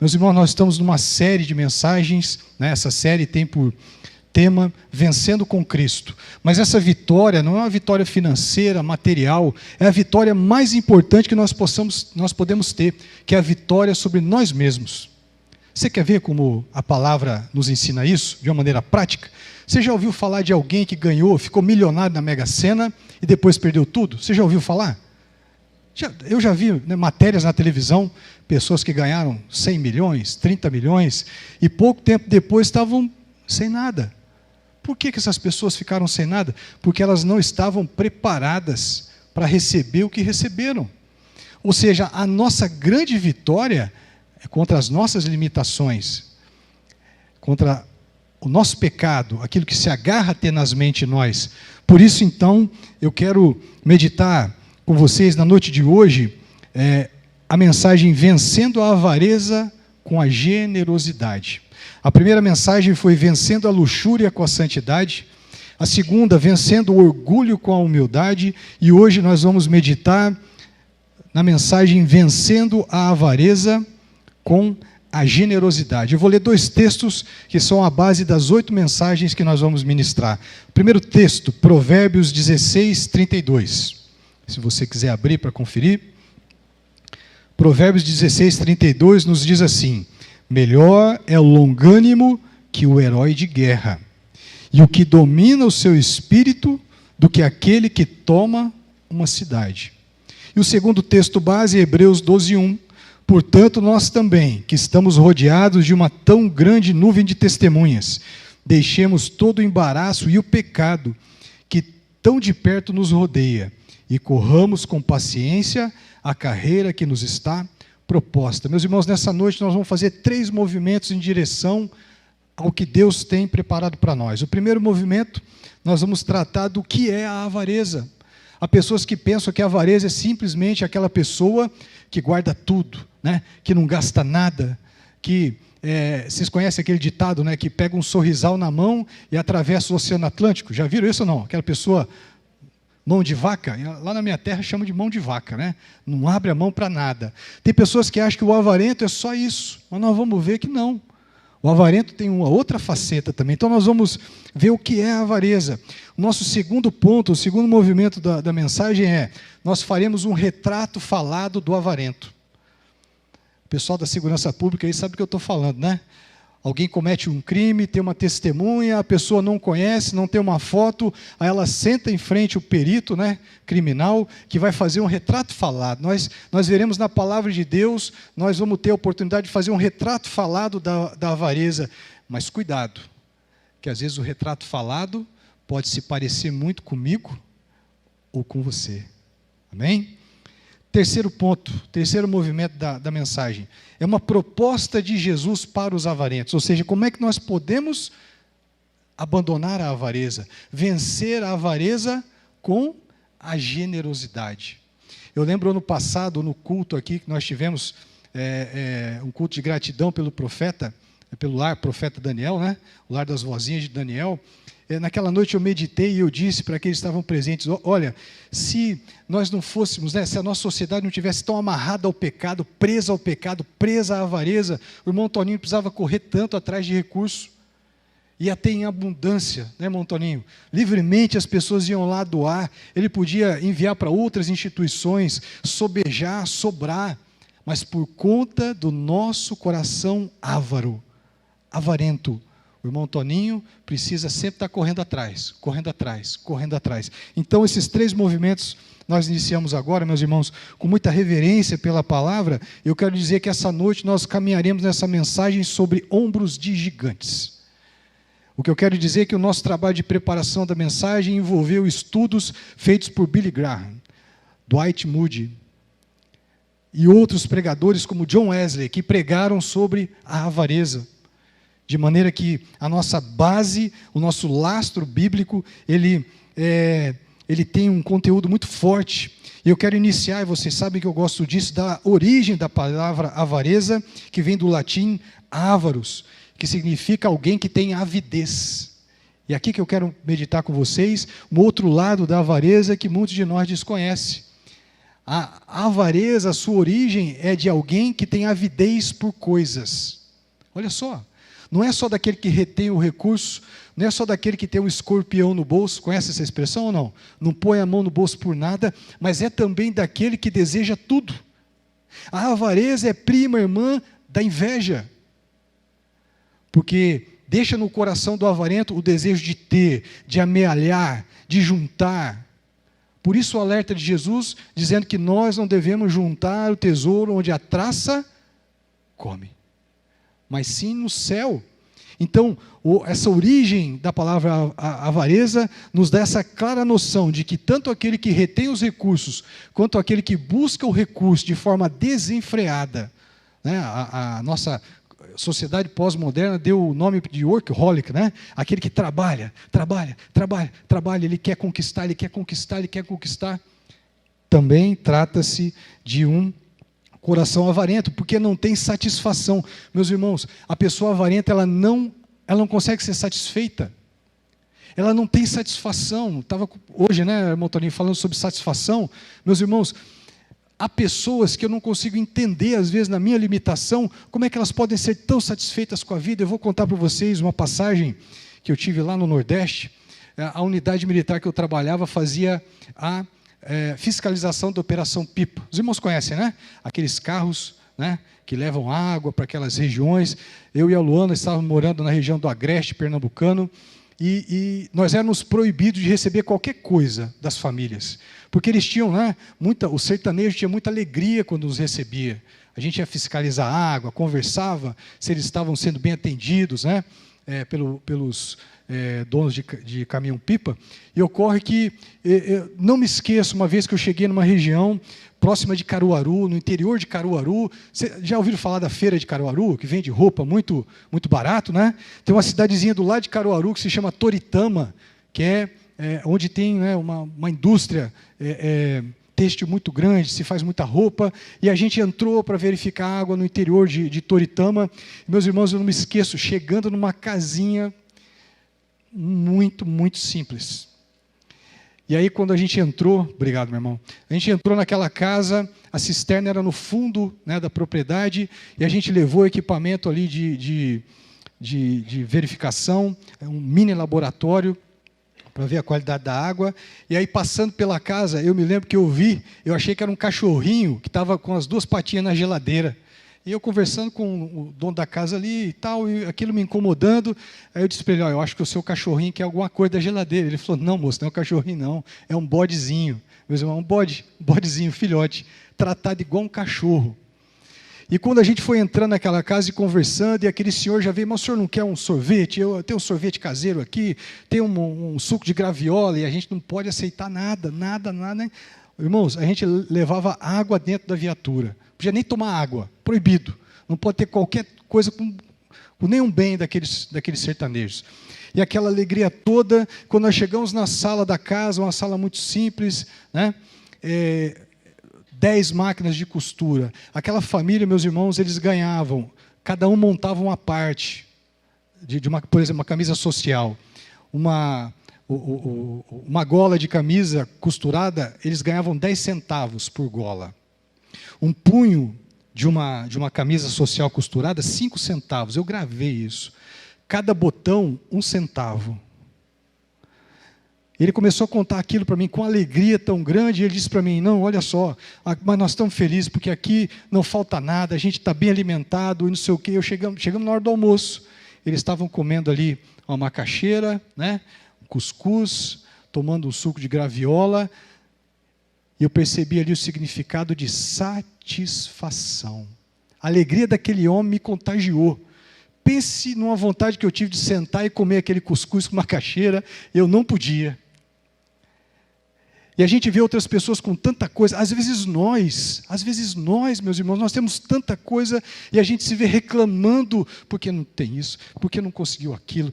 Meus irmãos, nós estamos numa série de mensagens, né? Essa série tem por tema Vencendo com Cristo. Mas essa vitória não é uma vitória financeira, material, é a vitória mais importante que nós podemos ter, que é a vitória sobre nós mesmos. Você quer ver como a palavra nos ensina isso, de uma maneira prática? Você já ouviu falar de alguém que ganhou, ficou milionário na Mega Sena e depois perdeu tudo? Você já ouviu falar? Eu já vi, né, matérias na televisão, pessoas que ganharam 100 milhões, 30 milhões, e pouco tempo depois estavam sem nada. Por que essas pessoas ficaram sem nada? Porque elas não estavam preparadas para receber o que receberam. Ou seja, a nossa grande vitória é contra as nossas limitações, contra o nosso pecado, aquilo que se agarra tenazmente em nós. Por isso, então, eu quero meditar com vocês na noite de hoje a mensagem Vencendo a Avareza com a Generosidade. A primeira mensagem foi Vencendo a Luxúria com a Santidade. A segunda, Vencendo o Orgulho com a Humildade. E hoje nós vamos meditar na mensagem Vencendo a Avareza com a Generosidade. Eu vou ler 2 textos que são a base das 8 mensagens que nós vamos ministrar. O primeiro texto, Provérbios 16, 32. Se você quiser abrir para conferir. Provérbios 16, 32 nos diz assim: melhor é o longânimo que o herói de guerra, e o que domina o seu espírito do que aquele que toma uma cidade. E o segundo texto base, Hebreus 12, 1. Portanto, nós também, que estamos rodeados de uma tão grande nuvem de testemunhas, deixemos todo o embaraço e o pecado que tão de perto nos rodeia, e corramos com paciência a carreira que nos está proposta. Meus irmãos, nessa noite nós vamos fazer 3 movimentos em direção ao que Deus tem preparado para nós. O primeiro movimento, nós vamos tratar do que é a avareza. Há pessoas que pensam que a avareza é simplesmente aquela pessoa que guarda tudo, né? Que não gasta nada, que vocês conhecem aquele ditado, né? Que pega um sorrisal na mão e atravessa o Oceano Atlântico. Já viram isso ou não? Aquela pessoa, mão de vaca, lá na minha terra chama de mão de vaca, né? Não abre a mão para nada. Tem pessoas que acham que o avarento é só isso, mas nós vamos ver que não. O avarento tem uma outra faceta também. Então nós vamos ver o que é a avareza. O nosso segundo ponto, o segundo movimento da mensagem nós faremos um retrato falado do avarento. O pessoal da segurança pública aí sabe o que eu estou falando, né? Alguém comete um crime, tem uma testemunha, a pessoa não conhece, não tem uma foto, aí ela senta em frente o perito, né, criminal, que vai fazer um retrato falado. Nós veremos na palavra de Deus, nós vamos ter a oportunidade de fazer um retrato falado da avareza. Mas cuidado, que às vezes o retrato falado pode se parecer muito comigo ou com você. Amém? Terceiro ponto, terceiro movimento da mensagem, é uma proposta de Jesus para os avarentos, ou seja, como é que nós podemos abandonar a avareza, vencer a avareza com a generosidade. Eu lembro ano passado, no culto aqui, que nós tivemos um culto de gratidão pelo profeta, pelo lar, profeta Daniel, né? O lar das vozinhas de Daniel. Naquela noite eu meditei e eu disse para aqueles que estavam presentes, olha, se nós não fôssemos, né, se a nossa sociedade não tivesse tão amarrada ao pecado, presa à avareza, o irmão Toninho precisava correr tanto atrás de recursos, ia ter em abundância, né, irmão Toninho? Livremente as pessoas iam lá doar, ele podia enviar para outras instituições, sobejar, sobrar, mas por conta do nosso coração avarento, o irmão Toninho precisa sempre estar correndo atrás. Então, esses 3 movimentos nós iniciamos agora, meus irmãos, com muita reverência pela palavra. Eu quero dizer que essa noite nós caminharemos nessa mensagem sobre ombros de gigantes. O que eu quero dizer é que o nosso trabalho de preparação da mensagem envolveu estudos feitos por Billy Graham, Dwight Moody e outros pregadores como John Wesley, que pregaram sobre a avareza. De maneira que a nossa base, o nosso lastro bíblico, ele tem um conteúdo muito forte. E eu quero iniciar, e vocês sabem que eu gosto disso, da origem da palavra avareza, que vem do latim avaros, que significa alguém que tem avidez. E aqui que eu quero meditar com vocês, um outro lado da avareza que muitos de nós desconhecem. A avareza, a sua origem é de alguém que tem avidez por coisas. Olha só, não é só daquele que retém o recurso, não é só daquele que tem um escorpião no bolso, conhece essa expressão ou não? Não põe a mão no bolso por nada, mas é também daquele que deseja tudo. A avareza é prima irmã da inveja, porque deixa no coração do avarento o desejo de ter, de amealhar, de juntar. Por isso o alerta de Jesus, dizendo que nós não devemos juntar o tesouro onde a traça come, mas sim no céu. Então, essa origem da palavra avareza nos dá essa clara noção de que tanto aquele que retém os recursos, quanto aquele que busca o recurso de forma desenfreada, né? A nossa sociedade pós-moderna deu o nome de workaholic, né? Aquele que trabalha, ele quer conquistar, ele quer conquistar, ele quer conquistar. Também trata-se de um coração avarento, porque não tem satisfação. Meus irmãos, a pessoa avarenta, ela não consegue ser satisfeita. Ela não tem satisfação. Estava hoje, né, irmão Toninho, falando sobre satisfação. Meus irmãos, há pessoas que eu não consigo entender, às vezes, na minha limitação, como é que elas podem ser tão satisfeitas com a vida. Eu vou contar para vocês uma passagem que eu tive lá no Nordeste. A unidade militar que eu trabalhava fazia a fiscalização da Operação Pipa. Os irmãos conhecem, né? Aqueles carros, né, que levam água para aquelas regiões. Eu e a Luana estávamos morando na região do Agreste pernambucano, e nós éramos proibidos de receber qualquer coisa das famílias, porque eles tinham, né, o sertanejo tinha muita alegria quando nos recebia. A gente ia fiscalizar a água, conversava se eles estavam sendo bem atendidos, né, pelos donos de caminhão-pipa. E ocorre que, eu não me esqueço, uma vez que eu cheguei numa região próxima de Caruaru, no interior de Caruaru. Você já ouviram falar da feira de Caruaru, que vende roupa muito, muito barato, né? Tem uma cidadezinha do lado de Caruaru que se chama Toritama, que é onde tem, né, uma indústria têxtil muito grande, se faz muita roupa, e a gente entrou para verificar a água no interior de Toritama. Meus irmãos, eu não me esqueço, chegando numa casinha muito, muito simples. E aí, quando a gente entrou, obrigado, meu irmão, a gente entrou naquela casa, a cisterna era no fundo, né, da propriedade, e a gente levou o equipamento ali de verificação, um mini laboratório, para ver a qualidade da água. E aí, passando pela casa, eu me lembro que eu achei que era um cachorrinho que estava com as duas patinhas na geladeira. E eu conversando com o dono da casa ali e tal, e aquilo me incomodando. Aí eu disse para ele: eu acho que o seu cachorrinho quer alguma coisa da geladeira. Ele falou: não, moço, não é um cachorrinho não, é um bodezinho. Meus irmãos, um bodezinho, filhote, tratado igual um cachorro. E quando a gente foi entrando naquela casa e conversando, e aquele senhor já veio: mas o senhor não quer um sorvete? Eu tenho um sorvete caseiro aqui, tem um suco de graviola, e a gente não pode aceitar nada. Né? Irmãos, a gente levava água dentro da viatura. Não podia nem tomar água, proibido. Não pode ter qualquer coisa com nenhum bem daqueles sertanejos. E aquela alegria toda, quando nós chegamos na sala da casa, uma sala muito simples, né? 10 máquinas de costura. Aquela família, meus irmãos, eles ganhavam, cada um montava uma parte, por exemplo, uma camisa social, uma gola de camisa costurada, eles ganhavam 10 centavos por gola. Um punho de uma camisa social costurada, 5 centavos. Eu gravei isso. Cada botão, 1 centavo. Ele começou a contar aquilo para mim com alegria tão grande, e ele disse para mim: não, olha só, mas nós estamos felizes, porque aqui não falta nada, a gente está bem alimentado, e não sei o quê. Chegamos na hora do almoço. Eles estavam comendo ali uma macaxeira, né, um cuscuz, tomando um suco de graviola, e eu percebi ali o significado de satisfação. A alegria daquele homem me contagiou. Pense numa vontade que eu tive de sentar e comer aquele cuscuz com macaxeira, eu não podia. E a gente vê outras pessoas com tanta coisa. Às vezes nós, meus irmãos, nós temos tanta coisa e a gente se vê reclamando porque não tem isso, porque não conseguiu aquilo.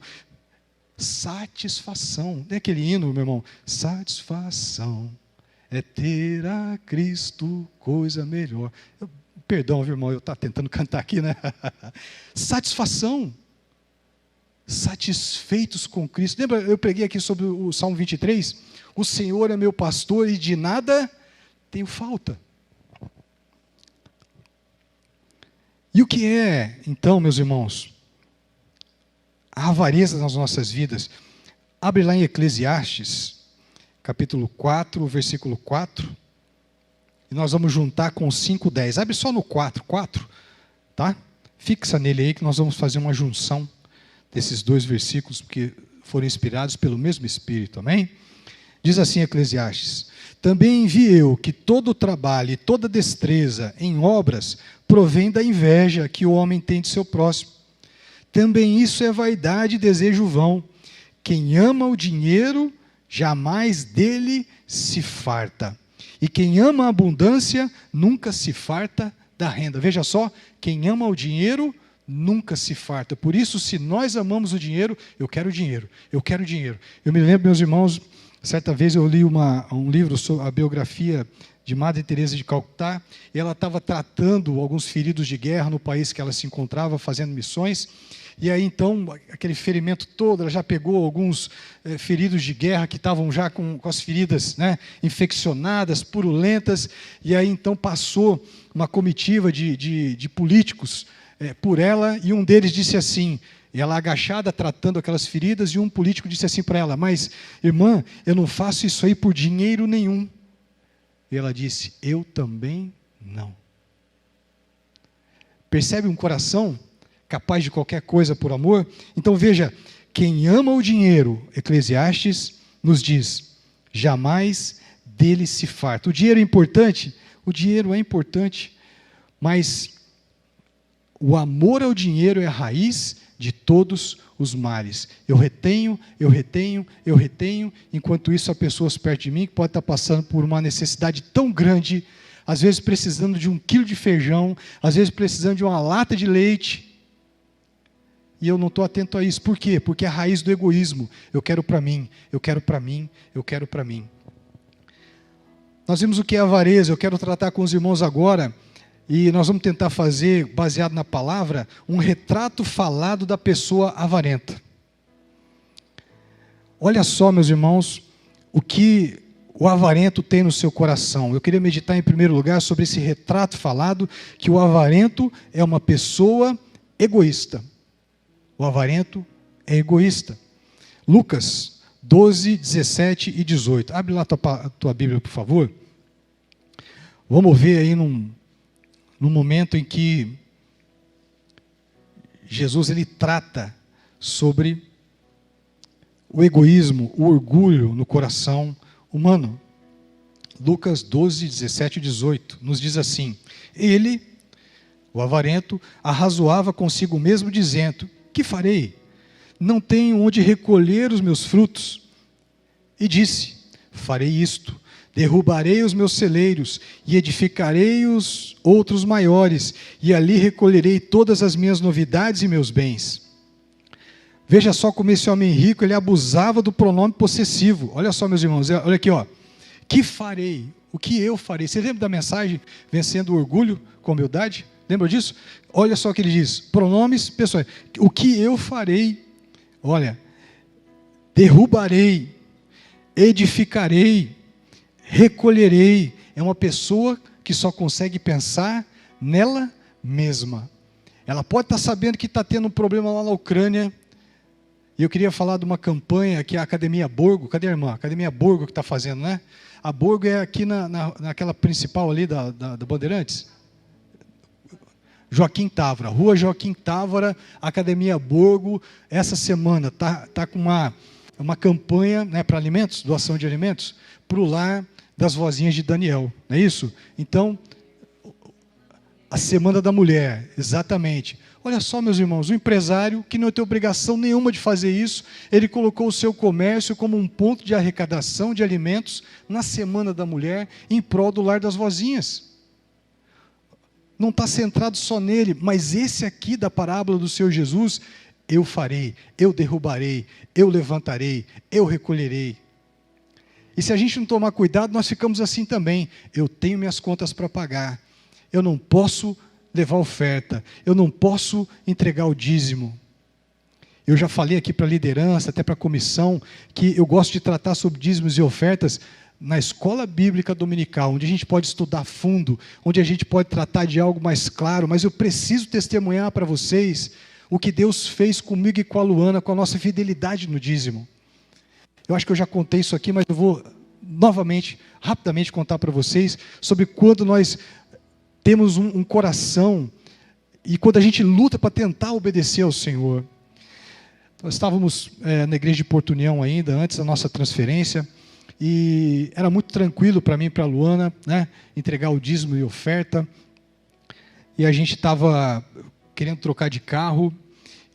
Satisfação. Não é aquele hino, meu irmão? Satisfação é ter a Cristo coisa melhor. Perdão, meu irmão, eu estava tentando cantar aqui, né? Satisfação. Satisfeitos com Cristo. Lembra, eu preguei aqui sobre o Salmo 23? O Senhor é meu pastor e de nada tenho falta. E o que é, então, meus irmãos, a avareza nas nossas vidas? Abre lá em Eclesiastes, capítulo 4, versículo 4, e nós vamos juntar com o 5:10. Abre só no 4, tá? Fixa nele aí que nós vamos fazer uma junção desses dois versículos, porque foram inspirados pelo mesmo Espírito, amém? Diz assim Eclesiastes: também vi eu que todo o trabalho e toda destreza em obras provém da inveja que o homem tem de seu próximo. Também isso é vaidade e desejo vão. Quem ama o dinheiro, jamais dele se farta. E quem ama a abundância, nunca se farta da renda. Veja só, quem ama o dinheiro, nunca se farta. Por isso, se nós amamos o dinheiro, eu quero dinheiro, eu quero dinheiro. Eu me lembro, meus irmãos, certa vez eu li um livro sobre a biografia de Madre Teresa de Calcutá, e ela estava tratando alguns feridos de guerra no país que ela se encontrava, fazendo missões, e aí então, aquele ferimento todo, ela já pegou alguns feridos de guerra que estavam já com as feridas, né, infeccionadas, purulentas, e aí então passou uma comitiva de políticos por ela, e um deles disse assim, ela agachada, tratando aquelas feridas, e um político disse assim para ela: mas, irmã, eu não faço isso aí por dinheiro nenhum. E ela disse: eu também não. Percebe um coração capaz de qualquer coisa por amor? Então veja, quem ama o dinheiro, Eclesiastes nos diz, jamais dele se farta. O dinheiro é importante? O dinheiro é importante, mas o amor ao dinheiro é a raiz de todos os males. Eu retenho, enquanto isso há pessoas perto de mim que podem estar passando por uma necessidade tão grande, às vezes precisando de 1 quilo de feijão, às vezes precisando de uma lata de leite, e eu não estou atento a isso. Por quê? Porque é a raiz do egoísmo. Eu quero para mim, eu quero para mim, eu quero para mim. Nós vimos o que é avareza. Eu quero tratar com os irmãos agora, e nós vamos tentar fazer, baseado na palavra, um retrato falado da pessoa avarenta. Olha só, meus irmãos, o que o avarento tem no seu coração. Eu queria meditar em primeiro lugar sobre esse retrato falado, que o avarento é uma pessoa egoísta. O avarento é egoísta. Lucas 12, 17 e 18. Abre lá a tua Bíblia, por favor. Vamos ver aí no momento em que Jesus ele trata sobre o egoísmo, o orgulho no coração humano. Lucas 12, 17 e 18 nos diz assim: ele, o avarento, arrazoava consigo mesmo, dizendo: que farei? Não tenho onde recolher os meus frutos. E disse: farei isto: derrubarei os meus celeiros e edificarei os outros maiores, e ali recolherei todas as minhas novidades e meus bens. Veja só como esse homem rico, ele abusava do pronome possessivo. Olha só, meus irmãos, olha aqui, ó. Que farei? O que eu farei? Você lembra da mensagem Vencendo o Orgulho com Humildade? Lembra disso? Olha só o que ele diz, pronomes pessoais. O que eu farei? Olha, derrubarei, edificarei, recolherei. É uma pessoa que só consegue pensar nela mesma. Ela pode estar sabendo que está tendo um problema lá na Ucrânia, e eu queria falar de uma campanha que é a Academia Borgo. Cadê a irmã? A Academia Borgo que está fazendo, né? A Borgo é aqui naquela principal ali da Bandeirantes. Joaquim Távora, Rua Joaquim Távora, Academia Borgo. Essa semana está com uma campanha, né, para alimentos, doação de alimentos, para o lar das vozinhas de Daniel, não é isso? Então, a Semana da Mulher, exatamente. Olha só, meus irmãos, o empresário, que não tem obrigação nenhuma de fazer isso, ele colocou o seu comércio como um ponto de arrecadação de alimentos na Semana da Mulher, em prol do lar das vozinhas. Não está centrado só nele, mas esse aqui da parábola do Senhor Jesus: eu farei, eu derrubarei, eu levantarei, eu recolherei. E se a gente não tomar cuidado, nós ficamos assim também. Eu tenho minhas contas para pagar, eu não posso levar oferta, eu não posso entregar o dízimo. Eu já falei aqui para a liderança, até para a comissão, que eu gosto de tratar sobre dízimos e ofertas na escola bíblica dominical, onde a gente pode estudar a fundo, onde a gente pode tratar de algo mais claro, mas eu preciso testemunhar para vocês o que Deus fez comigo e com a Luana, com a nossa fidelidade no dízimo. Eu acho que eu já contei isso aqui, mas eu vou novamente, rapidamente contar para vocês sobre quando nós temos um coração e quando a gente luta para tentar obedecer ao Senhor. Nós estávamos na igreja de Porto União ainda, antes da nossa transferência, e era muito tranquilo para mim e para a Luana, né, entregar o dízimo e oferta, e a gente estava querendo trocar de carro,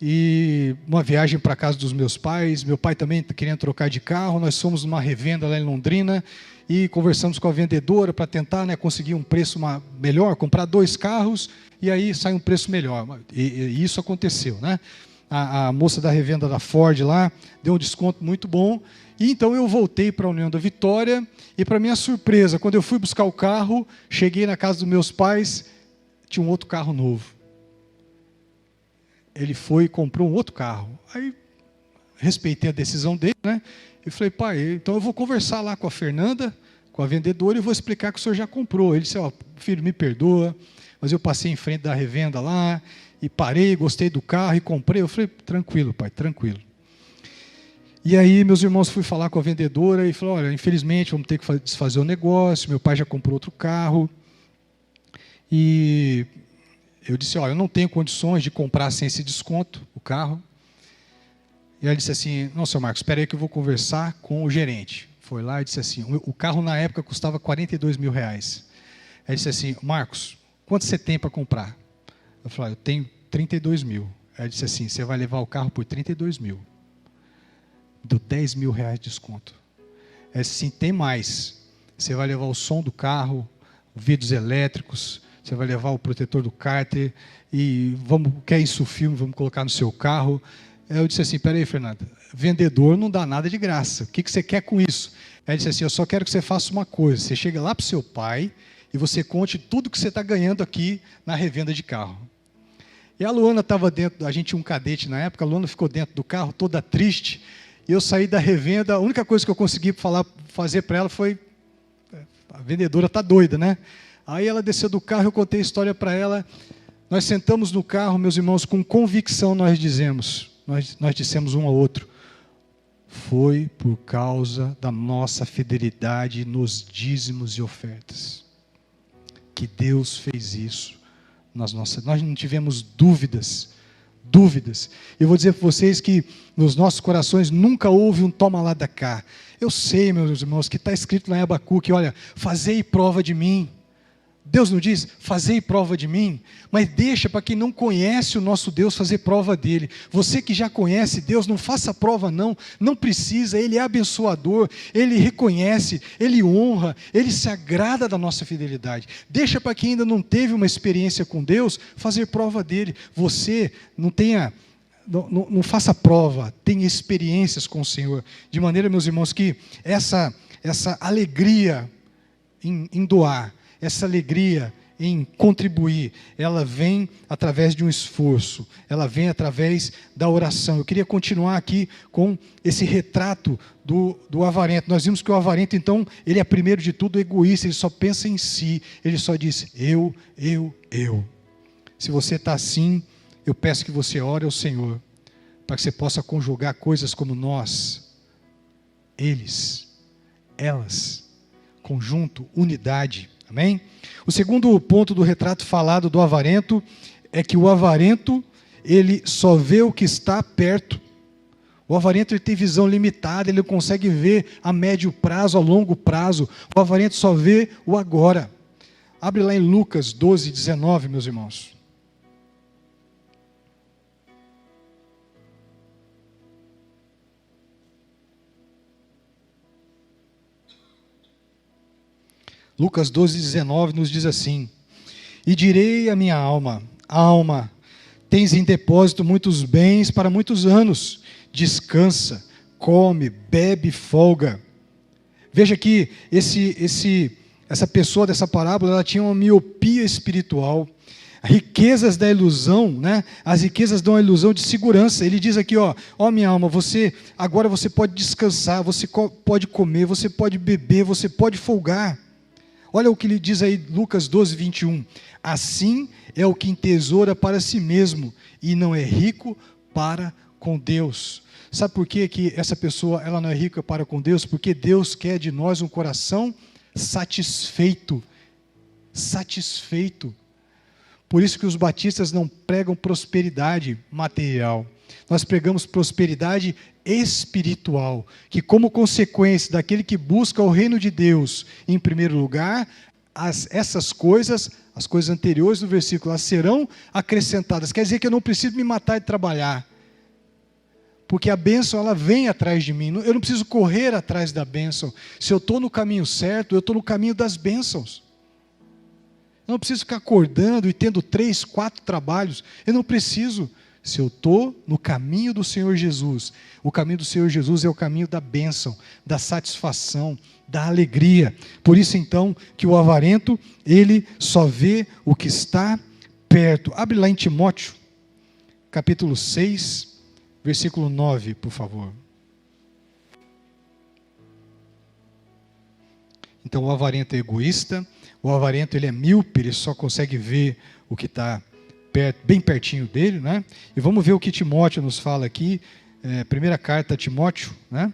e uma viagem para a casa dos meus pais, meu pai também querendo trocar de carro, nós fomos numa revenda lá em Londrina, e conversamos com a vendedora para tentar, né, conseguir um preço melhor, comprar 2 carros, e aí sai um preço melhor, e isso aconteceu, né? A moça da revenda da Ford lá deu um desconto muito bom, e então eu voltei para a União da Vitória, e para minha surpresa, quando eu fui buscar o carro, cheguei na casa dos meus pais, tinha um outro carro novo. Ele foi e comprou um outro carro. Aí, respeitei a decisão dele, né? E falei, pai, então eu vou conversar lá com a Fernanda, com a vendedora, e vou explicar que o senhor já comprou. Ele disse, ó, filho, me perdoa, mas eu passei em frente da revenda lá, e parei, gostei do carro, e comprei. Eu falei, tranquilo, pai, tranquilo. E aí, meus irmãos, fui falar com a vendedora, e falou, olha, infelizmente, vamos ter que desfazer o negócio, meu pai já comprou outro carro, e eu disse, olha, eu não tenho condições de comprar sem esse desconto, o carro. E ela disse assim, não, seu Marcos, espera aí que eu vou conversar com o gerente. Foi lá e disse assim, o carro na época custava 42 mil reais. Ela disse assim, Marcos, quanto você tem para comprar? Eu falei, eu tenho 32 mil. Ela disse assim, você vai levar o carro por 32 mil. Deu 10 mil reais de desconto. Ela disse assim, tem mais. Você vai levar o som do carro, vidros elétricos, você vai levar o protetor do cárter, e quer isso filme, vamos colocar no seu carro. Eu disse assim, peraí, Fernanda, vendedor não dá nada de graça, o que você quer com isso? Ela disse assim, eu só quero que você faça uma coisa, você chega lá para o seu pai, e você conte tudo que você está ganhando aqui na revenda de carro. E a Luana estava dentro, a gente tinha um cadete na época, a Luana ficou dentro do carro, toda triste, e eu saí da revenda, a única coisa que eu consegui fazer para ela foi, a vendedora está doida, né? Aí ela desceu do carro, eu contei a história para ela, nós sentamos no carro, meus irmãos, com convicção nós dissemos um ao outro, foi por causa da nossa fidelidade nos dízimos e ofertas, que Deus fez isso nas nossas, nós não tivemos dúvidas. Eu vou dizer para vocês que nos nossos corações nunca houve um toma lá da cá. Eu sei, meus irmãos, que está escrito lá em Abacuque, olha, fazei prova de mim. Deus não diz, fazei prova de mim, mas deixa para quem não conhece o nosso Deus fazer prova dele. Você que já conhece Deus, não faça prova não precisa, Ele é abençoador, Ele reconhece, Ele honra, Ele se agrada da nossa fidelidade. Deixa para quem ainda não teve uma experiência com Deus, fazer prova dele. Você não faça prova, tenha experiências com o Senhor, de maneira, meus irmãos, que essa alegria em doar, essa alegria em contribuir, ela vem através de um esforço, ela vem através da oração. Eu queria continuar aqui com esse retrato do avarento. Nós vimos que o avarento, então, ele é primeiro de tudo egoísta, ele só pensa em si, ele só diz, eu. Se você está assim, eu peço que você ore ao Senhor, para que você possa conjugar coisas como nós, eles, elas, conjunto, unidade. Amém? O segundo ponto do retrato falado do avarento é que o avarento, ele só vê o que está perto. O avarento ele tem visão limitada, ele não consegue ver a médio prazo, a longo prazo. O avarento só vê o agora. Abre lá em Lucas 12, 19, meus irmãos. Lucas 12, 19 nos diz assim, e direi à minha alma, alma, tens em depósito muitos bens para muitos anos, descansa, come, bebe, folga. Veja que essa pessoa dessa parábola, ela tinha uma miopia espiritual, Riquezas da ilusão, né? As riquezas dão a ilusão de segurança. Ele diz aqui, ó minha alma, agora você pode descansar, você pode comer, você pode beber, você pode folgar. Olha o que ele diz aí, Lucas 12, 21. Assim é o que entesoura para si mesmo e não é rico para com Deus. Sabe por que essa pessoa ela não é rica para com Deus? Porque Deus quer de nós um coração satisfeito. Satisfeito. Por isso que os batistas não pregam prosperidade material. Nós pregamos prosperidade espiritual, que como consequência daquele que busca o reino de Deus, em primeiro lugar, essas coisas, as coisas anteriores do versículo, elas serão acrescentadas. Quer dizer que eu não preciso me matar de trabalhar, porque a bênção ela vem atrás de mim. Eu não preciso correr atrás da bênção. Se eu estou no caminho certo, eu estou no caminho das bênçãos. Eu não preciso ficar acordando e tendo 3, 4 trabalhos. Eu não preciso. Se eu estou no caminho do Senhor Jesus, o caminho do Senhor Jesus é o caminho da bênção, da satisfação, da alegria. Por isso então que o avarento, ele só vê o que está perto. Abre lá em Timóteo, capítulo 6, versículo 9, por favor. Então o avarento é egoísta, o avarento ele é míope, ele só consegue ver o que está bem pertinho dele, né? E vamos ver o que Timóteo nos fala aqui, primeira carta a Timóteo, né?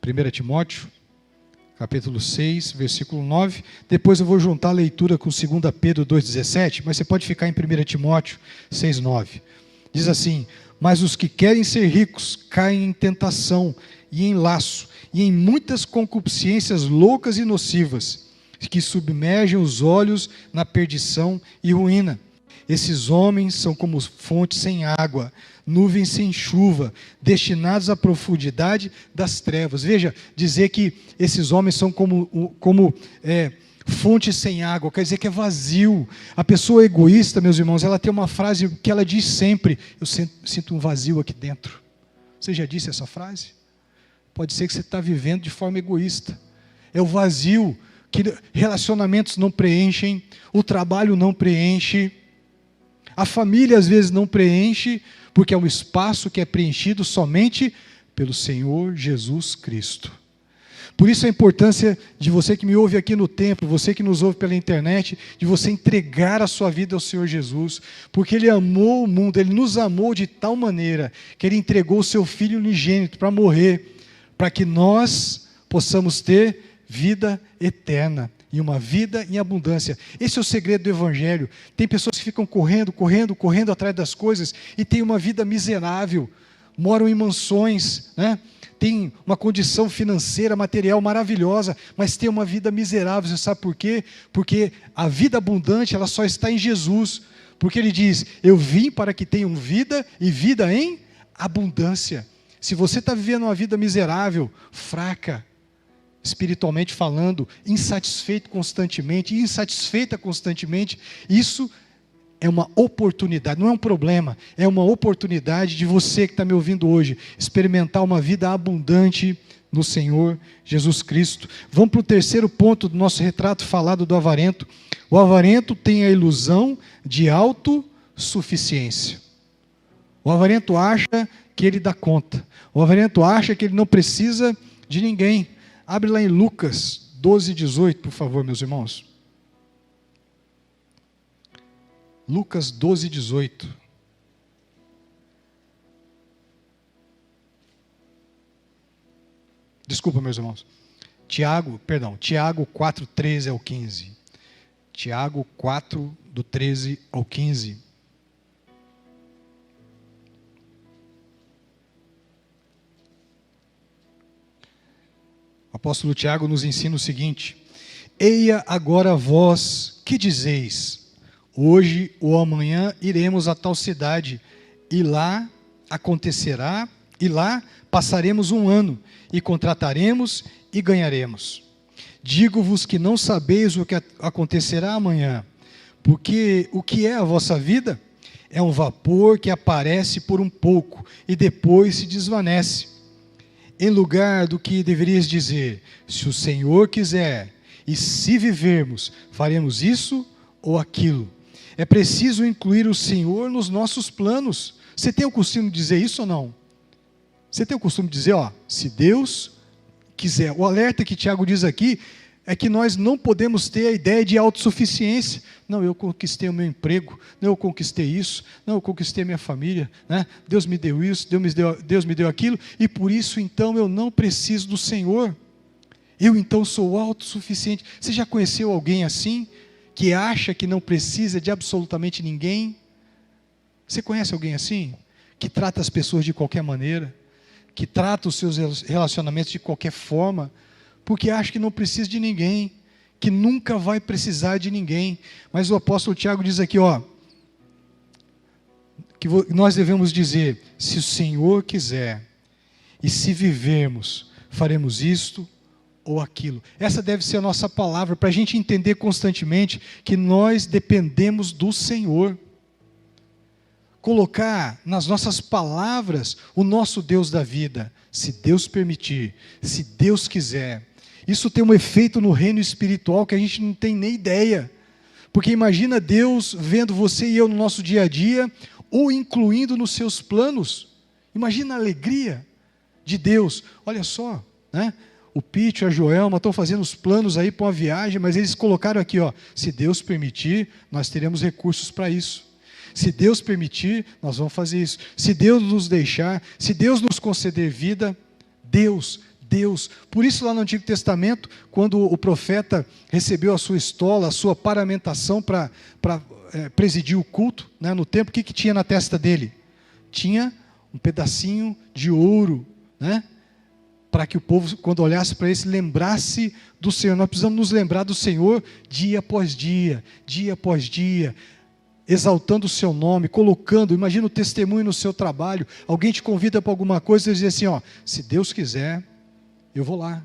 1 Timóteo, capítulo 6, versículo 9, depois eu vou juntar a leitura com 2 Pedro 2,17, mas você pode ficar em 1 Timóteo 6, 9, diz assim: mas os que querem ser ricos caem em tentação e em laço, e em muitas concupiscências loucas e nocivas, que submergem os olhos na perdição e ruína. Esses homens são como fontes sem água, nuvens sem chuva, destinados à profundidade das trevas. Veja, dizer que esses homens são como fontes sem água, quer dizer que é vazio. A pessoa egoísta, meus irmãos, ela tem uma frase que ela diz sempre: eu sinto um vazio aqui dentro. Você já disse essa frase? Pode ser que você está vivendo de forma egoísta. É o vazio que relacionamentos não preenchem, o trabalho não preenche, a família às vezes não preenche, porque é um espaço que é preenchido somente pelo Senhor Jesus Cristo. Por isso a importância de você que me ouve aqui no templo, você que nos ouve pela internet, de você entregar a sua vida ao Senhor Jesus, porque Ele amou o mundo, Ele nos amou de tal maneira, que Ele entregou o Seu Filho unigênito para morrer, para que nós possamos ter vida eterna, e uma vida em abundância. Esse é o segredo do Evangelho. Tem pessoas que ficam correndo atrás das coisas, e têm uma vida miserável, moram em mansões, né? Tem uma condição financeira, material maravilhosa, mas tem uma vida miserável. Você sabe por quê? Porque a vida abundante, ela só está em Jesus, porque Ele diz: eu vim para que tenham vida, e vida em abundância. Se você está vivendo uma vida miserável, fraca, espiritualmente falando, insatisfeita constantemente, isso é uma oportunidade, não é um problema, é uma oportunidade de você que está me ouvindo hoje, experimentar uma vida abundante no Senhor Jesus Cristo. Vamos para o terceiro ponto do nosso retrato falado do avarento. O avarento tem a ilusão de autossuficiência. O avarento acha que ele dá conta. O avarento acha que ele não precisa de ninguém. Abre lá em Lucas 12, 18, por favor, meus irmãos. Lucas 12, 18. Desculpa, meus irmãos. Tiago 4, 13 ao 15. Tiago 4, do 13 ao 15. O apóstolo Tiago nos ensina o seguinte: eia agora vós, que dizeis? Hoje ou amanhã iremos a tal cidade, e lá acontecerá, e lá passaremos um ano, e contrataremos e ganharemos. Digo-vos que não sabeis o que acontecerá amanhã, porque o que é a vossa vida? É um vapor que aparece por um pouco, e depois se desvanece. Em lugar do que deverias dizer: se o Senhor quiser, e se vivermos, faremos isso ou aquilo. É preciso incluir o Senhor nos nossos planos. Você tem o costume de dizer isso ou não? Você tem o costume de dizer, ó, se Deus quiser. O alerta que Tiago diz aqui é que nós não podemos ter a ideia de autossuficiência. Não, eu conquistei o meu emprego, não, eu conquistei isso, não, eu conquistei a minha família, né? Deus me deu isso, Deus me deu aquilo, e por isso então eu não preciso do Senhor. Eu então sou autossuficiente. Você já conheceu alguém assim, que acha que não precisa de absolutamente ninguém? Você conhece alguém assim? Que trata as pessoas de qualquer maneira, que trata os seus relacionamentos de qualquer forma, porque acha que não precisa de ninguém, que nunca vai precisar de ninguém. Mas o apóstolo Tiago diz aqui, ó, que nós devemos dizer, se o Senhor quiser, e se vivermos, faremos isto ou aquilo. Essa deve ser a nossa palavra, para a gente entender constantemente que nós dependemos do Senhor. Colocar nas nossas palavras o nosso Deus da vida, se Deus permitir, se Deus quiser. Isso tem um efeito no reino espiritual que a gente não tem nem ideia. Porque imagina Deus vendo você e eu no nosso dia a dia, ou incluindo nos seus planos. Imagina a alegria de Deus. Olha só, né? O Pítio e a Joelma estão fazendo os planos aí para uma viagem, mas eles colocaram aqui, ó, se Deus permitir, nós teremos recursos para isso. Se Deus permitir, nós vamos fazer isso. Se Deus nos deixar, se Deus nos conceder vida, Deus. Por isso lá no Antigo Testamento, quando o profeta recebeu a sua estola, a sua paramentação para presidir o culto, né, no templo, o que tinha na testa dele? Tinha um pedacinho de ouro, né? Para que o povo, quando olhasse para ele, se lembrasse do Senhor. Nós precisamos nos lembrar do Senhor dia após dia, exaltando o seu nome, colocando, imagina o testemunho no seu trabalho, alguém te convida para alguma coisa e diz assim, ó, se Deus quiser, eu vou lá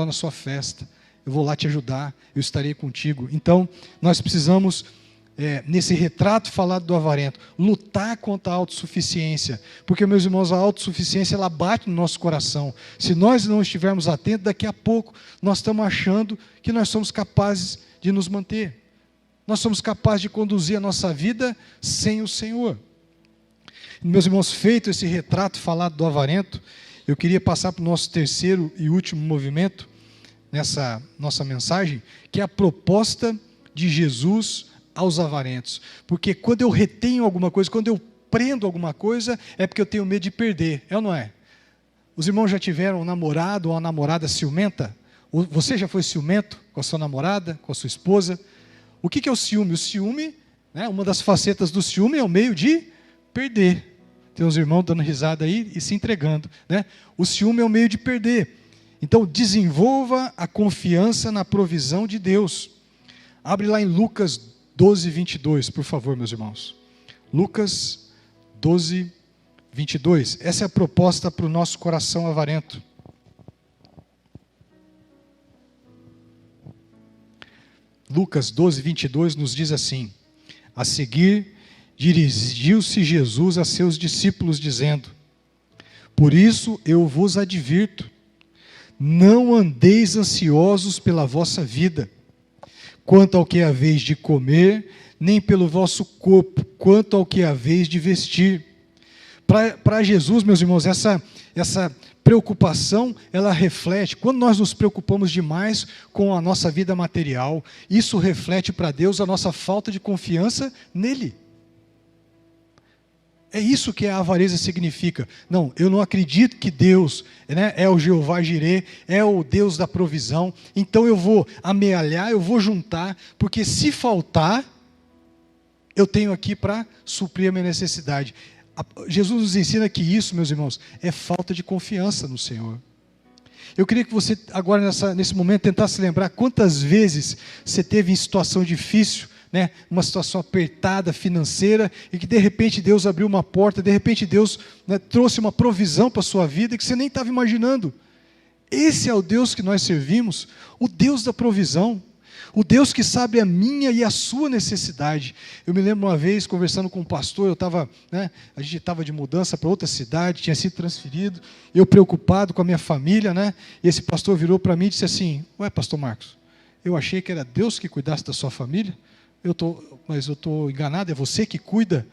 na sua festa, eu vou lá te ajudar, eu estarei contigo. Então, nós precisamos, nesse retrato falado do avarento, lutar contra a autossuficiência, porque, meus irmãos, a autossuficiência, ela bate no nosso coração. Se nós não estivermos atentos, daqui a pouco, nós estamos achando que nós somos capazes de nos manter. Nós somos capazes de conduzir a nossa vida sem o Senhor. Meus irmãos, feito esse retrato falado do avarento, eu queria passar para o nosso terceiro e último movimento, nessa nossa mensagem, que é a proposta de Jesus aos avarentos. Porque quando eu retenho alguma coisa, quando eu prendo alguma coisa, é porque eu tenho medo de perder, é ou não é? Os irmãos já tiveram um namorado ou uma namorada ciumenta? Você já foi ciumento com a sua namorada, com a sua esposa? O que é o ciúme? O ciúme, né, uma das facetas do ciúme é o meio de perder. Tem uns irmãos dando risada aí e se entregando, né? O ciúme é o meio de perder. Então, desenvolva a confiança na provisão de Deus. Abre lá em Lucas 12, 22, por favor, meus irmãos. Lucas 12, 22. Essa é a proposta para o nosso coração avarento. Lucas 12, 22 nos diz assim: a seguir, dirigiu-se Jesus a seus discípulos, dizendo: por isso eu vos advirto, não andeis ansiosos pela vossa vida, quanto ao que haveis de comer, nem pelo vosso corpo, quanto ao que haveis de vestir. Para Jesus, meus irmãos, essa preocupação, ela reflete, quando nós nos preocupamos demais com a nossa vida material, isso reflete para Deus a nossa falta de confiança nele. É isso que a avareza significa. Não, eu não acredito que Deus, né, é o Jeová Jirê, é o Deus da provisão, então eu vou amealhar, eu vou juntar, porque se faltar, eu tenho aqui para suprir a minha necessidade. Jesus nos ensina que isso, meus irmãos, é falta de confiança no Senhor. Eu queria que você, agora nesse momento, tentasse lembrar quantas vezes você teve em situação difícil, né, uma situação apertada, financeira, e que de repente Deus abriu uma porta, de repente Deus, né, trouxe uma provisão para a sua vida que você nem estava imaginando. Esse é o Deus que nós servimos, o Deus da provisão. O Deus que sabe a minha e a sua necessidade. Eu me lembro uma vez, conversando com um pastor, a gente estava de mudança para outra cidade, tinha sido transferido, eu preocupado com a minha família, né? E esse pastor virou para mim e disse assim: ué, pastor Marcos, eu achei que era Deus que cuidasse da sua família, Mas eu estou enganado, é você que cuida?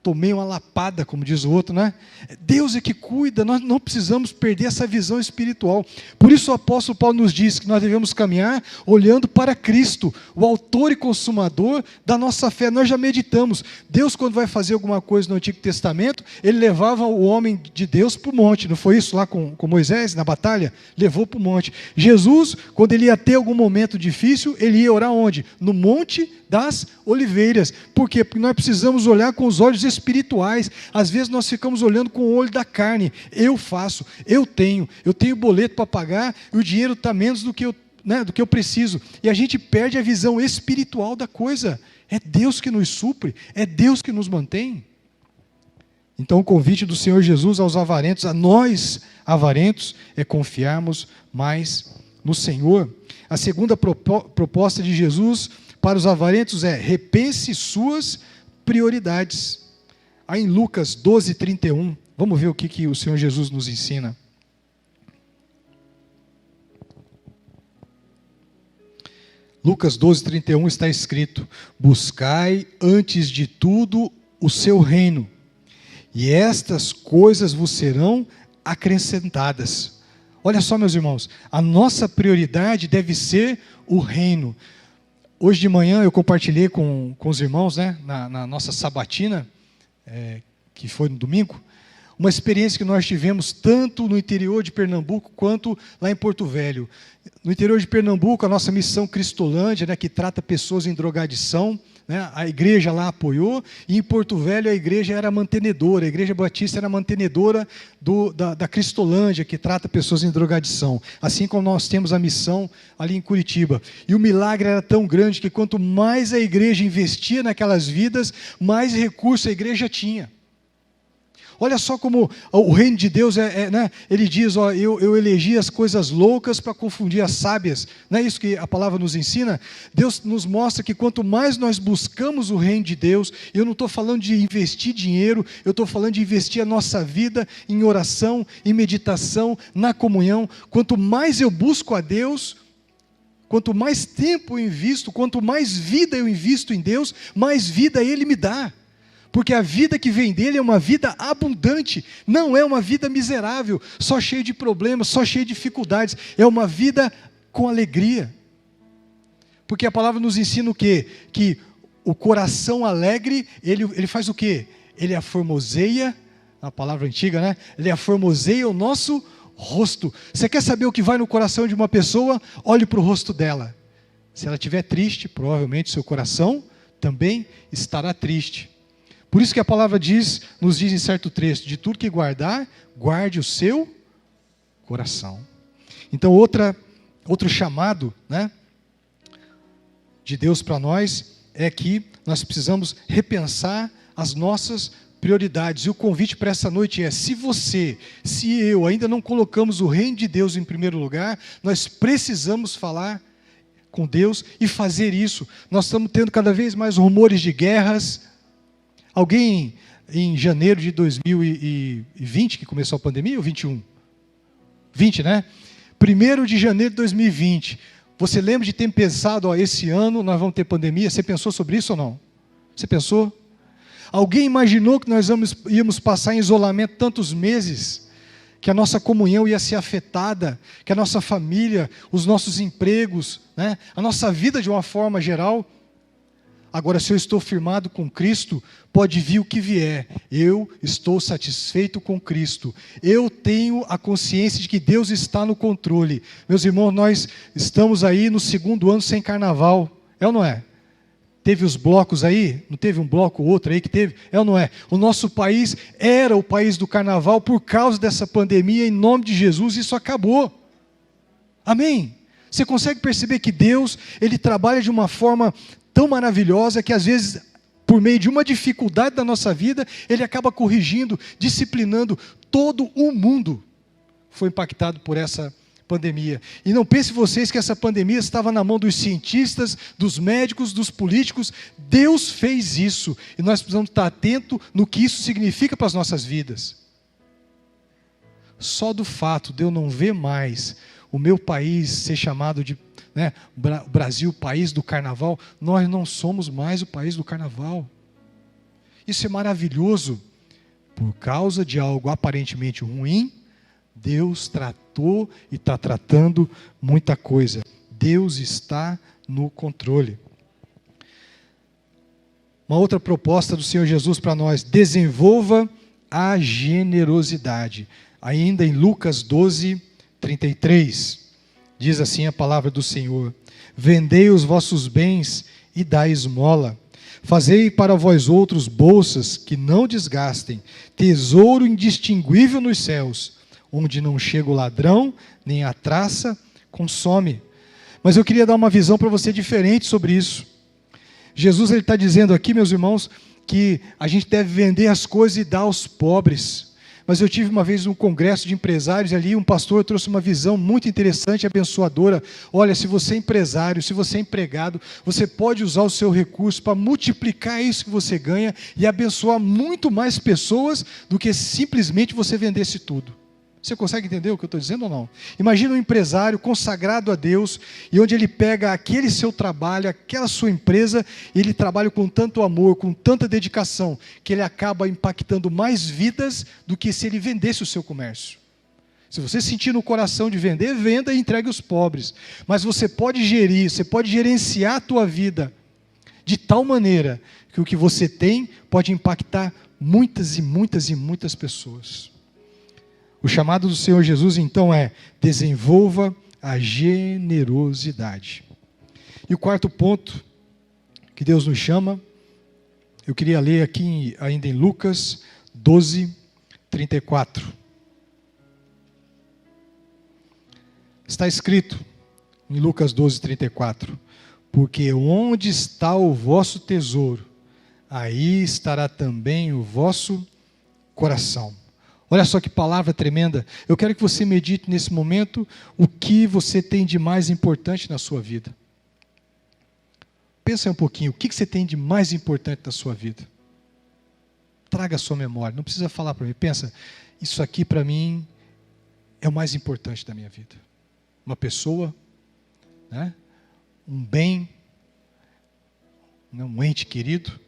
Tomei uma lapada, como diz o outro, né? Deus é que cuida, nós não precisamos perder essa visão espiritual. Por isso o apóstolo Paulo nos diz que nós devemos caminhar olhando para Cristo, o autor e consumador da nossa fé. Nós já meditamos. Deus, quando vai fazer alguma coisa no Antigo Testamento, ele levava o homem de Deus para o monte. Não foi isso lá com Moisés, na batalha? Levou para o monte. Jesus, quando ele ia ter algum momento difícil, ele ia orar onde? No Monte das Oliveiras. Por quê? Porque nós precisamos olhar com os olhos espirituais. Às vezes nós ficamos olhando com o olho da carne. Eu faço, eu tenho boleto para pagar e o dinheiro está menos do que eu preciso. E a gente perde a visão espiritual da coisa. É Deus que nos supre, é Deus que nos mantém. Então o convite do Senhor Jesus aos avarentos, a nós avarentos, é confiarmos mais no Senhor. A segunda proposta de Jesus para os avarentos é: repense suas prioridades. Aí em Lucas 12:31, vamos ver o que o Senhor Jesus nos ensina. Lucas 12:31 está escrito: buscai antes de tudo o seu reino, e estas coisas vos serão acrescentadas. Olha só, meus irmãos, a nossa prioridade deve ser o reino. Hoje de manhã eu compartilhei com os irmãos, né, na nossa sabatina, que foi no domingo, uma experiência que nós tivemos tanto no interior de Pernambuco quanto lá em Porto Velho. No interior de Pernambuco, a nossa missão Cristolândia, né, que trata pessoas em drogadição, né, a igreja lá apoiou, e em Porto Velho a igreja era mantenedora, a igreja batista era mantenedora da Cristolândia, que trata pessoas em drogadição, assim como nós temos a missão ali em Curitiba. E o milagre era tão grande que quanto mais a igreja investia naquelas vidas, mais recurso a igreja tinha. Olha só como o reino de Deus né? Ele diz, eu elegi as coisas loucas para confundir as sábias. Não é isso que a palavra nos ensina? Deus nos mostra que quanto mais nós buscamos o reino de Deus, eu não estou falando de investir dinheiro, eu estou falando de investir a nossa vida em oração, em meditação, na comunhão. Quanto mais eu busco a Deus, quanto mais tempo eu invisto, quanto mais vida eu invisto em Deus, mais vida Ele me dá. Porque a vida que vem dele é uma vida abundante, não é uma vida miserável, só cheia de problemas, só cheia de dificuldades, é uma vida com alegria. Porque a palavra nos ensina o quê? Que o coração alegre, ele faz o quê? Ele aformoseia, a palavra antiga, né? Ele aformoseia o nosso rosto. Você quer saber o que vai no coração de uma pessoa? Olhe para o rosto dela. Se ela estiver triste, provavelmente seu coração também estará triste. Por isso que a palavra nos diz em certo trecho: de tudo que guardar, guarde o seu coração. Então outro chamado, né, de Deus para nós é que nós precisamos repensar as nossas prioridades. E o convite para essa noite é: se eu ainda não colocamos o reino de Deus em primeiro lugar, nós precisamos falar com Deus e fazer isso. Nós estamos tendo cada vez mais rumores de guerras. Alguém em janeiro de 2020, que começou a pandemia, ou 21? 20, né? 1º de janeiro de 2020. Você lembra de ter pensado, esse ano nós vamos ter pandemia? Você pensou sobre isso ou não? Você pensou? Alguém imaginou que nós íamos passar em isolamento tantos meses? Que a nossa comunhão ia ser afetada? Que a nossa família, os nossos empregos, né? A nossa vida de uma forma geral? Agora, se eu estou firmado com Cristo, pode vir o que vier, eu estou satisfeito com Cristo. Eu tenho a consciência de que Deus está no controle. Meus irmãos, nós estamos aí no 2º ano sem carnaval. É ou não é? Teve os blocos aí? Não teve um bloco ou outro aí que teve? É ou não é? O nosso país era o país do carnaval por causa dessa pandemia. Em nome de Jesus, isso acabou. Amém? Você consegue perceber que Deus, Ele trabalha de uma forma tão maravilhosa que às vezes, por meio de uma dificuldade da nossa vida, Ele acaba corrigindo, disciplinando. Todo o mundo foi impactado por essa pandemia. E não pense vocês que essa pandemia estava na mão dos cientistas, dos médicos, dos políticos. Deus fez isso. E nós precisamos estar atentos no que isso significa para as nossas vidas. Só do fato de eu não ver mais o meu país ser chamado de, né, Brasil, país do carnaval. Nós não somos mais o país do carnaval. Isso é maravilhoso. Por causa de algo aparentemente ruim, Deus tratou e está tratando muita coisa. Deus está no controle. Uma outra proposta do Senhor Jesus para nós: desenvolva a generosidade. Ainda em Lucas 12, 33, diz assim a palavra do Senhor: vendei os vossos bens e dai esmola. Fazei para vós outros bolsas que não desgastem, tesouro indistinguível nos céus, onde não chega o ladrão, nem a traça consome. Mas eu queria dar uma visão para você diferente sobre isso. Jesus está dizendo aqui, meus irmãos, que a gente deve vender as coisas e dar aos pobres. Mas eu tive uma vez um congresso de empresários ali, um pastor trouxe uma visão muito interessante, abençoadora. Olha, se você é empresário, se você é empregado, você pode usar o seu recurso para multiplicar isso que você ganha e abençoar muito mais pessoas do que simplesmente você vendesse tudo. Você consegue entender o que eu estou dizendo ou não? Imagina um empresário consagrado a Deus, e onde ele pega aquele seu trabalho, aquela sua empresa, e ele trabalha com tanto amor, com tanta dedicação, que ele acaba impactando mais vidas do que se ele vendesse o seu comércio. Se você sentir no coração de vender, venda e entregue aos pobres. Mas você pode gerir, você pode gerenciar a tua vida de tal maneira que o que você tem pode impactar muitas e muitas e muitas pessoas. O chamado do Senhor Jesus, então, é: desenvolva a generosidade. E o quarto ponto que Deus nos chama, eu queria ler aqui ainda em Lucas 12, 34. Está escrito em Lucas 12, 34: porque onde está o vosso tesouro, aí estará também o vosso coração. Olha só que palavra tremenda. Eu quero que você medite nesse momento o que você tem de mais importante na sua vida. Pensa um pouquinho, o que você tem de mais importante na sua vida? Traga a sua memória, não precisa falar para mim. Pensa, isso aqui para mim é o mais importante da minha vida. Uma pessoa, né? Um bem, um ente querido.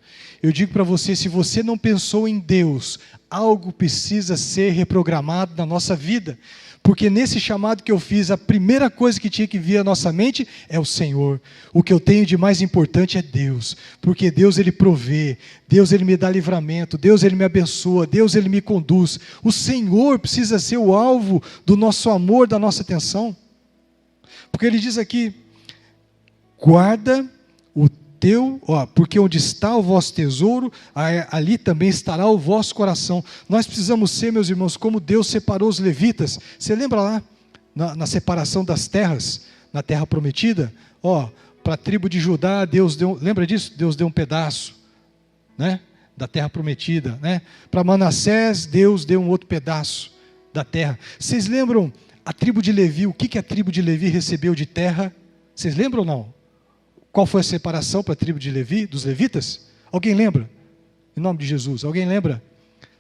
Eu digo para você, se você não pensou em Deus, algo precisa ser reprogramado na nossa vida, porque nesse chamado que eu fiz, a primeira coisa que tinha que vir à nossa mente é o Senhor. O que eu tenho de mais importante é Deus, porque Deus Ele provê, Deus Ele me dá livramento, Deus Ele me abençoa, Deus Ele me conduz. O Senhor precisa ser o alvo do nosso amor, da nossa atenção, porque Ele diz aqui: guarda o porque onde está o vosso tesouro, ali também estará o vosso coração. Nós precisamos ser, meus irmãos, como Deus separou os levitas. Você lembra lá, na separação das terras, na terra prometida? Para a tribo de Judá, Deus deu, lembra disso? Deus deu um pedaço, né, da terra prometida, né? Para Manassés, Deus deu um outro pedaço da terra. Vocês lembram a tribo de Levi? O que a tribo de Levi recebeu de terra? Vocês lembram ou não? Qual foi a separação para a tribo de Levi, dos levitas? Alguém lembra? Em nome de Jesus, alguém lembra?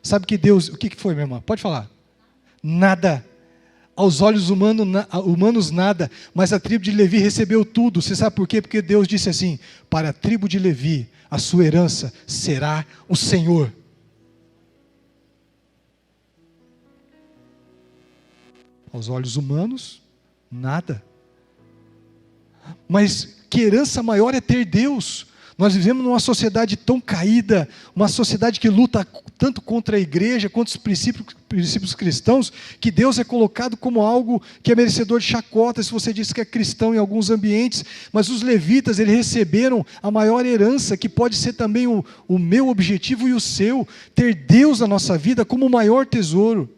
Sabe que Deus, o que foi, minha irmã? Pode falar. Nada. Aos olhos humanos nada, mas a tribo de Levi recebeu tudo. Você sabe por quê? Porque Deus disse assim: para a tribo de Levi, a sua herança será o Senhor. Aos olhos humanos, nada. Mas que herança maior é ter Deus. Nós vivemos numa sociedade tão caída, uma sociedade que luta tanto contra a igreja, contra os princípios cristãos, que Deus é colocado como algo que é merecedor de chacota, se você diz que é cristão em alguns ambientes. Mas os levitas, eles receberam a maior herança, que pode ser também o meu objetivo e o seu, ter Deus na nossa vida como o maior tesouro.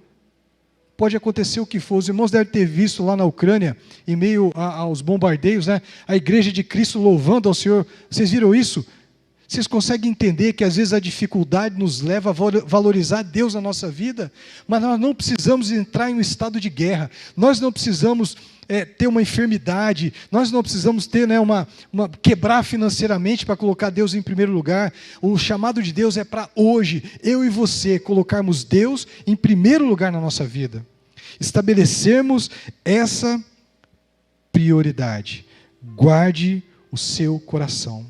Pode acontecer o que for. Os irmãos devem ter visto lá na Ucrânia, em meio aos bombardeios, né, a igreja de Cristo louvando ao Senhor. Vocês viram isso? Vocês conseguem entender que às vezes a dificuldade nos leva a valorizar Deus na nossa vida? Mas nós não precisamos entrar em um estado de guerra. Nós não precisamos ter uma enfermidade. Nós não precisamos ter, né, quebrar financeiramente para colocar Deus em primeiro lugar. O chamado de Deus é para hoje, eu e você, colocarmos Deus em primeiro lugar na nossa vida. Estabelecermos essa prioridade. Guarde o seu coração.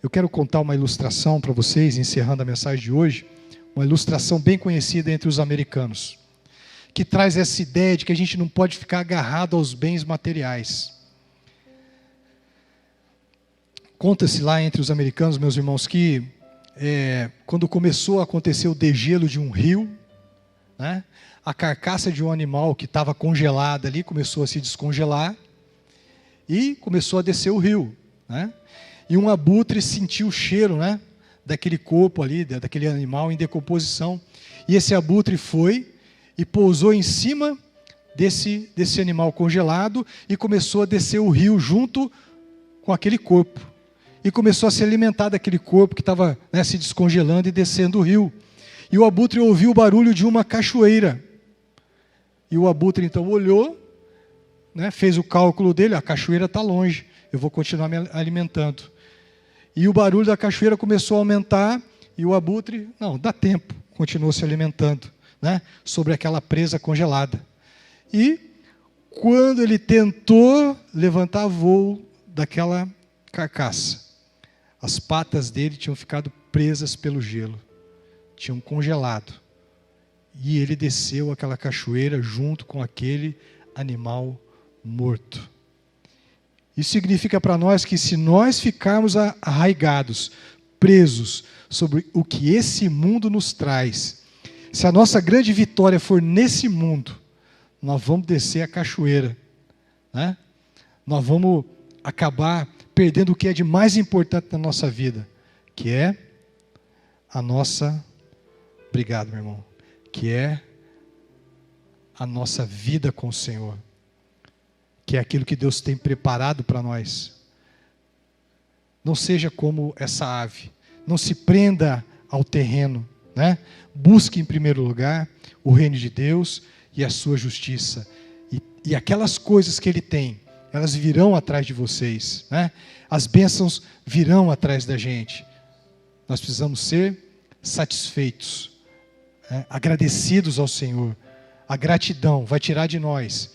Eu quero contar uma ilustração para vocês, encerrando a mensagem de hoje, uma ilustração bem conhecida entre os americanos, que traz essa ideia de que a gente não pode ficar agarrado aos bens materiais. Conta-se lá entre os americanos, meus irmãos, que quando começou a acontecer o degelo de um rio, né, a carcaça de um animal que estava congelada ali começou a se descongelar e começou a descer o rio, né? E um abutre sentiu o cheiro, né, daquele corpo ali, daquele animal em decomposição. E esse abutre foi e pousou em cima desse animal congelado e começou a descer o rio junto com aquele corpo. E começou a se alimentar daquele corpo que estava, né, se descongelando e descendo o rio. E o abutre ouviu o barulho de uma cachoeira. E o abutre então olhou, né, fez o cálculo dele, a cachoeira está longe, eu vou continuar me alimentando. E o barulho da cachoeira começou a aumentar, e o abutre, não, dá tempo, continuou se alimentando, né, sobre aquela presa congelada. E quando ele tentou levantar voo daquela carcaça, as patas dele tinham ficado presas pelo gelo, tinham congelado. E ele desceu aquela cachoeira junto com aquele animal morto. Isso significa para nós que se nós ficarmos arraigados, presos sobre o que esse mundo nos traz, se a nossa grande vitória for nesse mundo, nós vamos descer a cachoeira, né? Nós vamos acabar perdendo o que é de mais importante na nossa vida, que é a nossa, obrigado meu irmão, que é a nossa vida com o Senhor, que é aquilo que Deus tem preparado para nós. Não seja como essa ave, não se prenda ao terreno, né? Busque em primeiro lugar o reino de Deus e a sua justiça, e aquelas coisas que Ele tem, elas virão atrás de vocês, né? As bênçãos virão atrás da gente. Nós precisamos ser satisfeitos, né? Agradecidos ao Senhor. A gratidão vai tirar de nós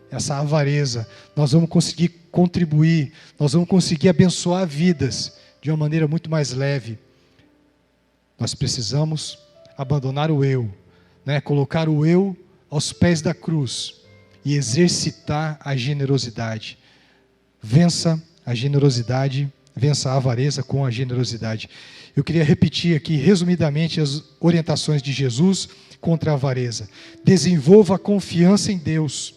essa avareza. Nós vamos conseguir contribuir, nós vamos conseguir abençoar vidas de uma maneira muito mais leve. Nós precisamos abandonar o eu, né? Colocar o eu aos pés da cruz e exercitar a generosidade. Vença a generosidade, vença a avareza com a generosidade. Eu queria repetir aqui resumidamente as orientações de Jesus contra a avareza. Desenvolva a confiança em Deus.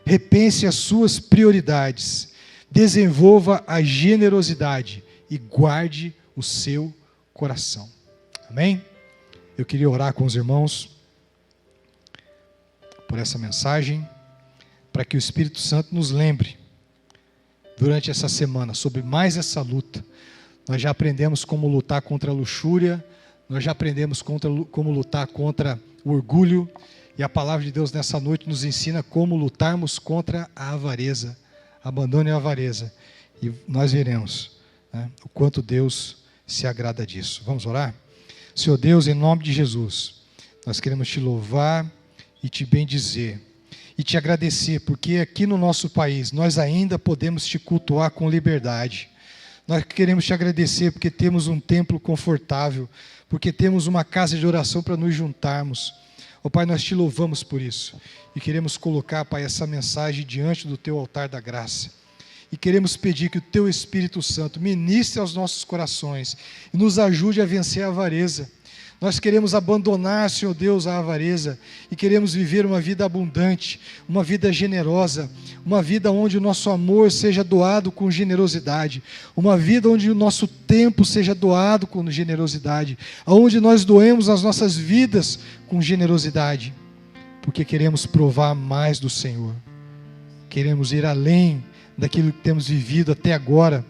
Repense as suas prioridades. Desenvolva a generosidade e guarde o seu coração. Amém? Eu queria orar com os irmãos por essa mensagem, para que o Espírito Santo nos lembre durante essa semana sobre mais essa luta. Nós já aprendemos como lutar contra a luxúria, nós já aprendemos como lutar contra o orgulho, e a palavra de Deus nessa noite nos ensina como lutarmos contra a avareza. Abandone a avareza, e nós veremos, né, o quanto Deus se agrada disso. Vamos orar? Senhor Deus, em nome de Jesus, nós queremos te louvar e te bendizer, e te agradecer, porque aqui no nosso país nós ainda podemos te cultuar com liberdade. Nós queremos te agradecer porque temos um templo confortável, porque temos uma casa de oração para nos juntarmos. Ó Pai, nós te louvamos por isso, e queremos colocar, Pai, essa mensagem diante do teu altar da graça, e queremos pedir que o teu Espírito Santo ministre aos nossos corações, e nos ajude a vencer a avareza. Nós queremos abandonar, Senhor Deus, a avareza, e queremos viver uma vida abundante, uma vida generosa, uma vida onde o nosso amor seja doado com generosidade, uma vida onde o nosso tempo seja doado com generosidade, onde nós doemos as nossas vidas com generosidade, porque queremos provar mais do Senhor, queremos ir além daquilo que temos vivido até agora,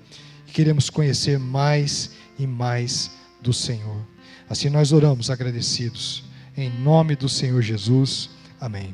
e queremos conhecer mais e mais do Senhor. Assim nós oramos agradecidos, em nome do Senhor Jesus, amém.